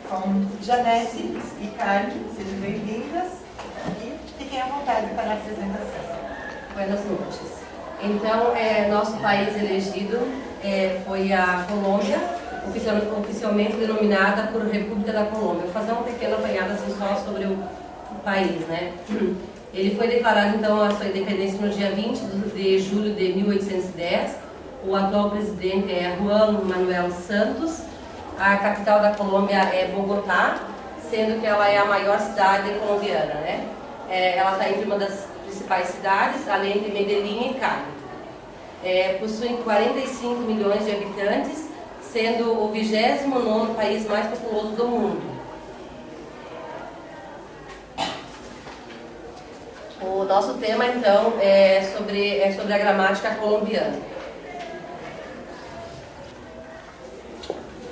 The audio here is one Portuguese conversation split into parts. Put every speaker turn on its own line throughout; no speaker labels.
com Janete e Carmen, sejam bem-vindas e fiquem à vontade para a apresentação.
Buenas noites. Então, nosso país elegido foi a Colômbia, oficialmente denominada por República da Colômbia. Vou fazer uma pequena apanhada assim, só sobre o país, né? Ele foi declarado, então, a sua independência no dia 20 de julho de 1810. O atual presidente é Juan Manuel Santos. A capital da Colômbia é Bogotá, sendo que ela é a maior cidade colombiana, né? Ela está entre uma das principais cidades, além de Medellín e Cali. Possui 45 milhões de habitantes, sendo o 29º país mais populoso do mundo. O nosso tema, então, é sobre a gramática colombiana.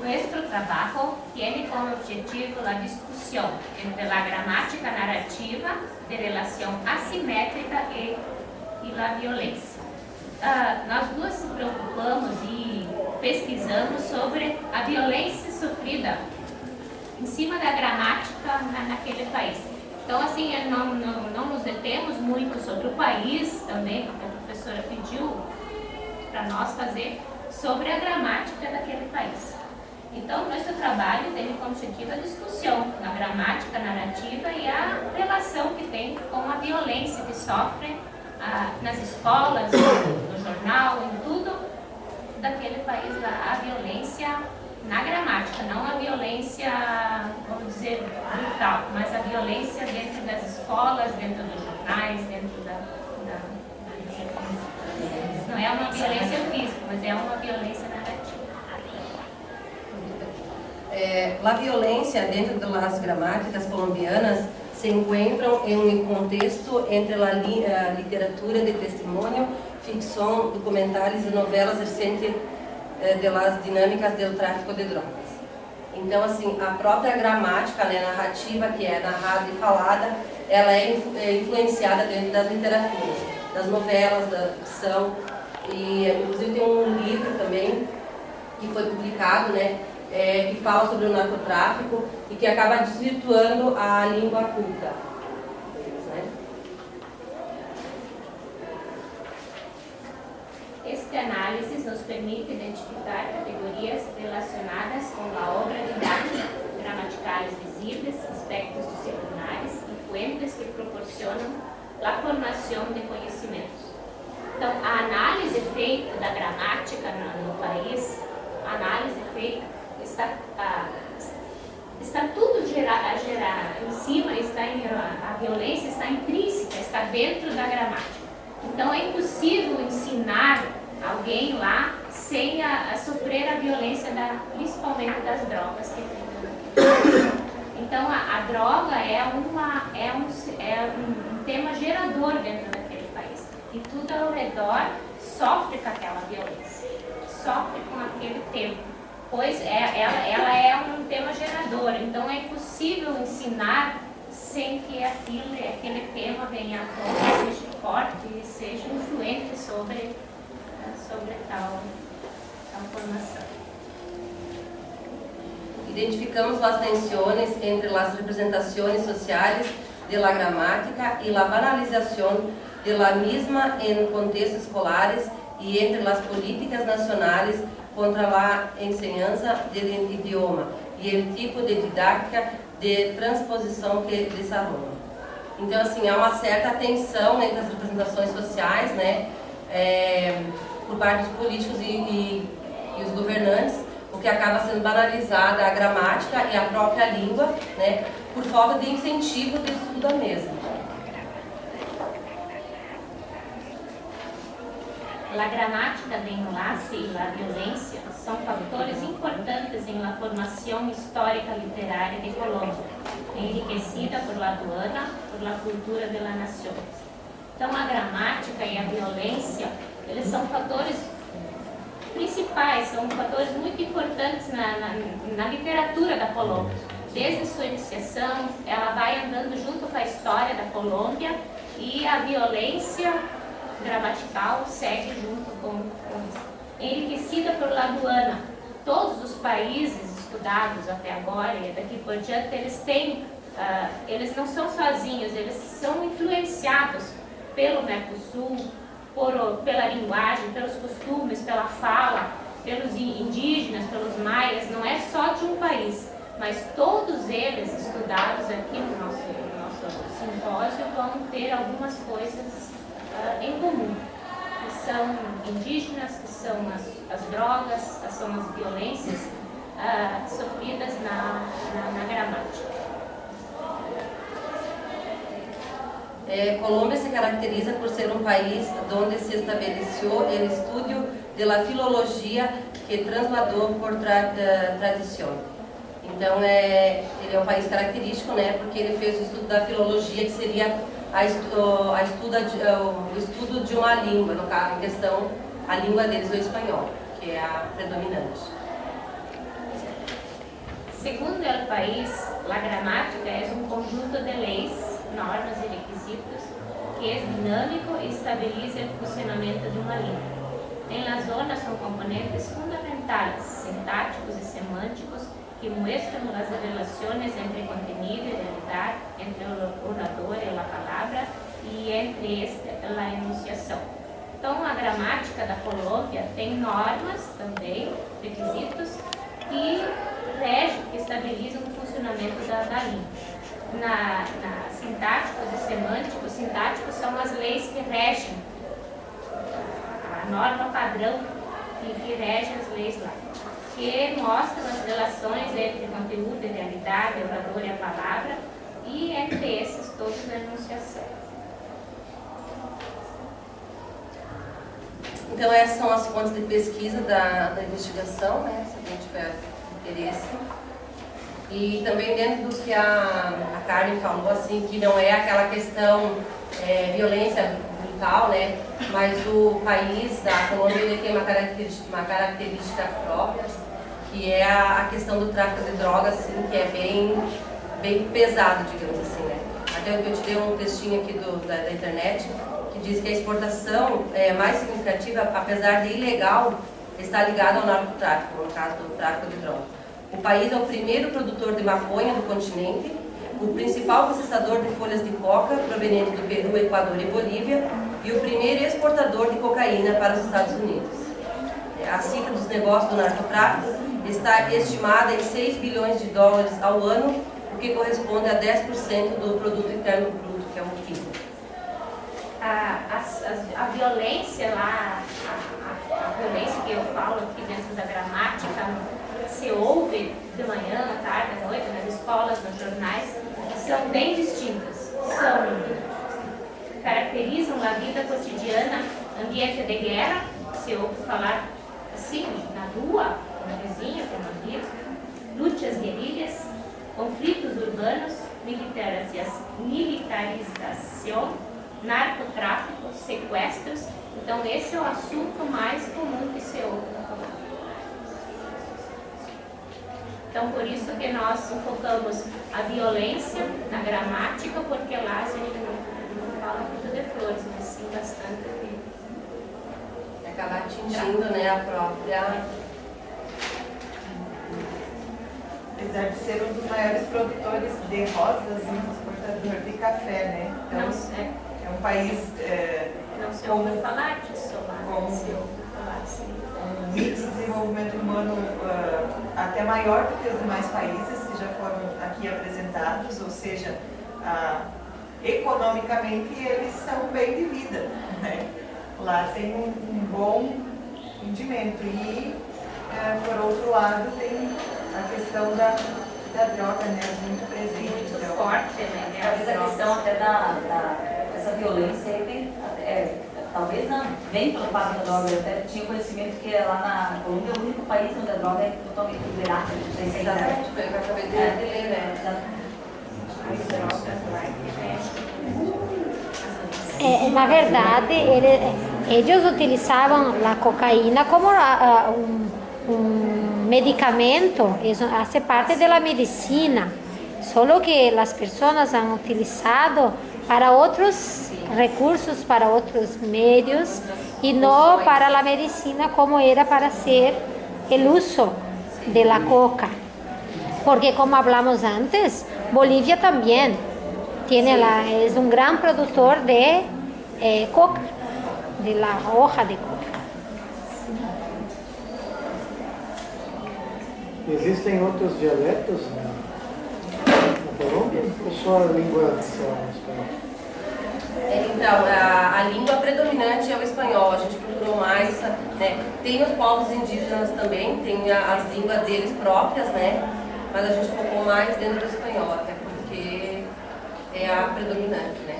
Nuestro trabajo tiene como objetivo la discusión entre la gramática narrativa de relación asimétrica y la violência. Nós duas se preocupamos e pesquisamos sobre a violência sofrida em cima da gramática naquele país. Então, assim, não nos detemos muito sobre o país também, que a professora pediu para nós fazer, sobre a gramática daquele país. Então, nosso trabalho tem como objetivo a discussão na gramática narrativa e a relação que tem com a violência que sofrem nas escolas, no jornal, em tudo daquele país, a violência na gramática, não a violência, vamos dizer, brutal, mas a violência dentro das escolas, dentro dos jornais, dentro não é uma violência física, mas é uma violência narrativa.
La violencia dentro de las gramáticas colombianas se encuentran en un contexto entre la literatura de testimonio, ficción, documentales y novelas recentes de las dinâmicas do tráfico de drogas. Então, assim, a própria gramática, né, narrativa, que é narrada e falada, ela é influenciada dentro das literaturas, das novelas, da ficção. E, inclusive, tem um livro também que foi publicado, né, que fala sobre o narcotráfico e que acaba desvirtuando a língua culta deles, né?
Esta análise nos permite identificar categorias relacionadas com a obra didática, gramaticais visíveis, aspectos disciplinares e fuentes que proporcionam a formação de conhecimentos. Então, a análise feita da gramática no país, a análise feita está tudo a gerar em cima, a violência está intrínseca, está dentro da gramática. Então é impossível ensinar alguém lá sem sofrer a violência, principalmente das drogas que tem. Então a droga é um tema gerador dentro daquele país. E tudo ao redor sofre com aquela violência, sofre com aquele tema. Pois ela é um tema gerador, então é impossível ensinar sem que aquele tema venha à tona, seja forte e seja influente sobre tal formação.
Identificamos as tensões entre as representações sociais de la gramática e a banalização de la misma em contextos escolares e entre as políticas nacionais contra a enseñanza del idioma e o tipo de didática de transposição que desarrolla. Então, assim, há uma certa tensão entre as representações sociais, né, por parte dos políticos e os governantes, o que acaba sendo banalizada a gramática e a própria língua, né, por falta de incentivo do estudo da mesma.
A gramática de enlace e a violência são fatores importantes em la formação histórica literária de Colômbia, enriquecida por la aduana, por la cultura de la nación. Então, a gramática e a violência, eles são fatores principais, são fatores muito importantes na literatura da Colômbia. Desde sua iniciação, ela vai andando junto com a história da Colômbia e a violência gramatical segue junto com isso. Enriquecida por la aduana. Todos os países estudados até agora e daqui por diante, eles não são sozinhos, eles são influenciados pelo Mercosul, pela linguagem, pelos costumes, pela fala, pelos indígenas, pelos maias. Não é só de um país, mas todos eles estudados aqui no nosso simpósio vão ter algumas coisas em comum, que são indígenas, que são as drogas, que são as violências sofridas na gramática.
Colômbia se caracteriza por ser um país onde se estabeleceu o estudo da filologia que transladou por tradição. Então, ele é um país característico, né, porque ele fez o estudo da filologia, que seria o estudo de uma língua, no caso, em questão, a língua deles, o espanhol, que é a predominante.
Segundo o país, a gramática é um conjunto de leis, normas e requisitos que é dinâmico e estabiliza o funcionamento de uma língua. Em la zona são componentes fundamentais, sintáticos e semânticos, que mostram as relações entre contenido e realidade, entre o orador e a palavra e entre este a enunciação. Então, a gramática da Colômbia tem normas também, requisitos, que regem, que estabilizam o funcionamento da língua. Na sintáticos e semânticos, sintáticos são as leis que regem, a norma padrão que rege as leis lá, que mostram as relações entre conteúdo e realidade, o orador e a palavra, e entre esses todos a enunciação.
Então, essas são as fontes de pesquisa da investigação, né, se alguém tiver interesse. E também dentro do que a Carmen falou, assim, que não é aquela questão violência brutal, né, mas o país da Colômbia ele tem uma característica própria, que é a questão do tráfico de drogas, assim, que é bem pesado, digamos assim, né. Até eu te dei um textinho aqui da internet, que diz que a exportação mais significativa, apesar de ilegal, está ligada ao narcotráfico, no caso do tráfico de drogas. O país é o primeiro produtor de maconha do continente, o principal processador de folhas de coca proveniente do Peru, Equador e Bolívia e o primeiro exportador de cocaína para os Estados Unidos. A cifra dos negócios do narcotráfico está estimada em 6 bilhões de dólares ao ano, o que corresponde a 10% do produto interno bruto, que é o PIB.
A violência lá, a violência que eu falo aqui dentro da gramática, se ouve de manhã, à tarde, à noite, nas escolas, nos jornais, são bem distintas. Caracterizam a vida cotidiana, ambiente de guerra, se ouve falar assim, na rua, no vizinho, como aqui, lutas guerrilhas, conflitos urbanos, militarização, narcotráfico, sequestros. Então, esse é o assunto mais comum que se ouve. Então, por isso que nós focamos a violência na gramática, porque lá a gente não fala muito de flores, mas sim bastante de...
Acaba atingindo, né, a própria...
Apesar de ser um dos maiores produtores de rosas e exportador de café, né? Então, é um país...
não se ouve falar disso lá, não se ouve falar assim.
Um índice de desenvolvimento humano até maior do que os demais países que já foram aqui apresentados, ou seja, economicamente eles são bem de vida, né? Lá tem um bom rendimento e, por outro lado, tem a questão da droga, né, muito presente.
Muito forte, né?
Talvez a questão até dessa violência aí talvez não vem pelo fato da droga. Eu até tinha conhecimento que lá na Colômbia é o único país onde a droga é totalmente liberada.
Exatamente, foi o que eu acabei de ler, né?
As drogas lá que
Na verdade, eles utilizavam a cocaína como um medicamento, isso hace parte da medicina, solo que as pessoas han utilizado para outros recursos, para outros meios e não para a medicina como era para ser o uso da coca. porque como hablamos antes, Bolivia también es un gran productor de coca, de la hoja de coca.
Existem outros dialetos na Colômbia ou só a língua oficial espanhola?
Então, a língua predominante é o espanhol, a gente procurou mais, né? Tem os povos indígenas também, tem as línguas deles próprias, né? Mas a gente focou mais dentro do espanhol, até porque é a predominante, né?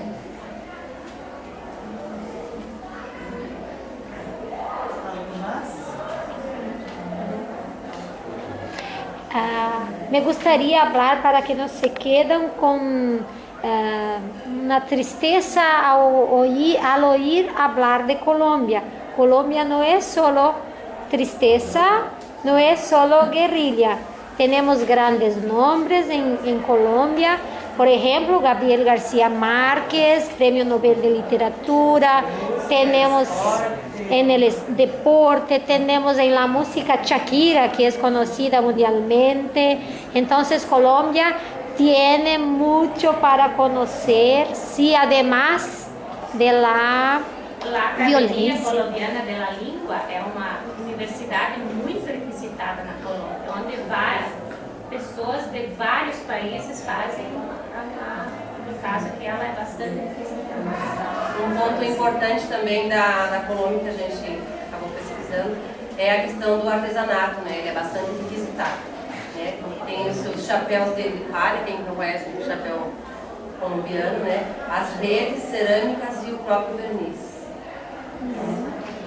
Algo mais?
Me gustaría hablar para que no se queden con una tristeza al oír hablar de Colombia. Colombia no es solo tristeza, no es solo guerrilla. Tenemos grandes nombres en Colombia, por ejemplo, Gabriel García Márquez, Premio Nobel de Literatura, tenemos en el deporte, tenemos en la música Shakira, que es conocida mundialmente. Entonces Colombia tiene mucho para conocer, sí, además de la
La Academia
violência.
Colombiana de la Língua é uma universidade muito requisitada na Colômbia, onde várias pessoas de vários países fazem no caso que ela é bastante requisitada.
Um ponto importante também da Colômbia que a gente acabou pesquisando é a questão do artesanato, né? Ele é bastante requisitado, né? Tem os seus chapéus de palha, quem não conhece o chapéu colombiano, né? As redes cerâmicas e o próprio verniz.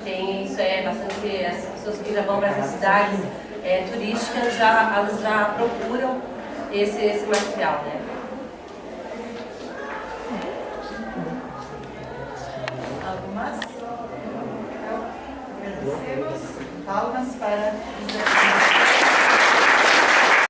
Tem isso, bastante, as pessoas que já vão para essas cidades turísticas elas já procuram esse material, né?
Algo mais? Então, agradecemos. Palmas para Isabel.